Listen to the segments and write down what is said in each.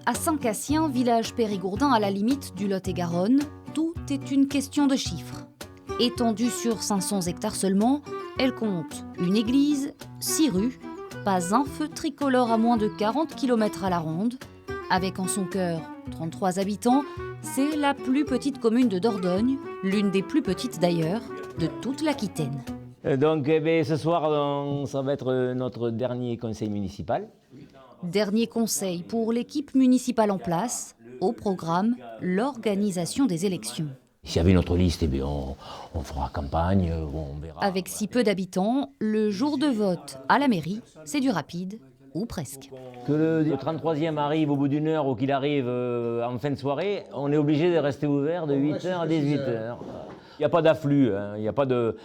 À Saint-Cassien, village périgourdin à la limite du Lot-et-Garonne, tout est une question de chiffres. Étendue sur 500 hectares seulement, elle compte une église, 6 rues, pas un feu tricolore à moins de 40 km à la ronde. Avec en son cœur 33 habitants, c'est la plus petite commune de Dordogne, l'une des plus petites d'ailleurs, de toute l'Aquitaine. Donc ce soir, ça va être notre dernier conseil municipal. Dernier conseil pour l'équipe municipale en place, au programme, l'organisation des élections. S'il y avait notre liste, on fera campagne, on verra. Avec si peu d'habitants, le jour de vote à la mairie, c'est du rapide, ou presque. Que le 33e arrive au bout d'une heure ou qu'il arrive en fin de soirée, on est obligé de rester ouvert de 8h à 18h. Il n'y a pas d'afflux, il n'y a pas de...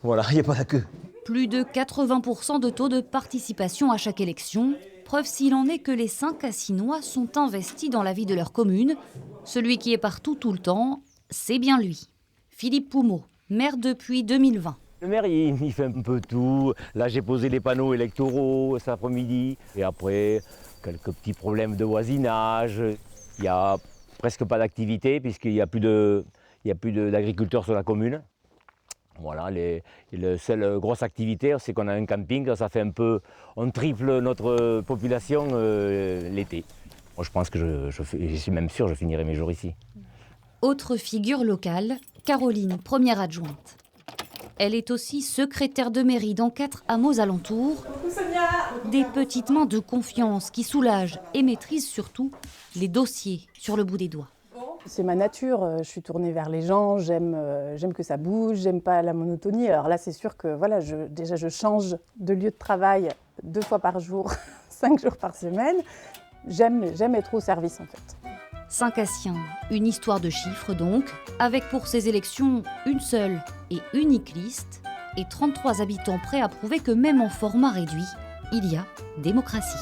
Voilà, il n'y a pas la queue. Plus de 80% de taux de participation à chaque élection, preuve s'il en est que les Saint-Cassinois sont investis dans la vie de leur commune. Celui qui est partout tout le temps, c'est bien lui. Philippe Poumeau, maire depuis 2020. Le maire, il fait un peu tout. Là, j'ai posé les panneaux électoraux cet après-midi. Et après, quelques petits problèmes de voisinage. Il n'y a presque pas d'activité puisqu'il n'y a plus d'agriculteurs sur la commune. Voilà, la seule grosse activité, c'est qu'on a un camping. Ça fait un peu, on triple notre population l'été. Moi, je pense que je suis même sûr que je finirai mes jours ici. Autre figure locale, Caroline, première adjointe. Elle est aussi secrétaire de mairie dans 4 hameaux alentours. Des petites mains de confiance qui soulagent et maîtrisent surtout les dossiers sur le bout des doigts. C'est ma nature, je suis tournée vers les gens, j'aime que ça bouge, j'aime pas la monotonie. Alors là, c'est sûr que voilà, je change de lieu de travail 2 fois par jour, 5 jours par semaine. J'aime être au service en fait. Saint-Cassien, une histoire de chiffres donc, avec pour ces élections une seule et unique liste et 33 habitants prêts à prouver que même en format réduit, il y a démocratie.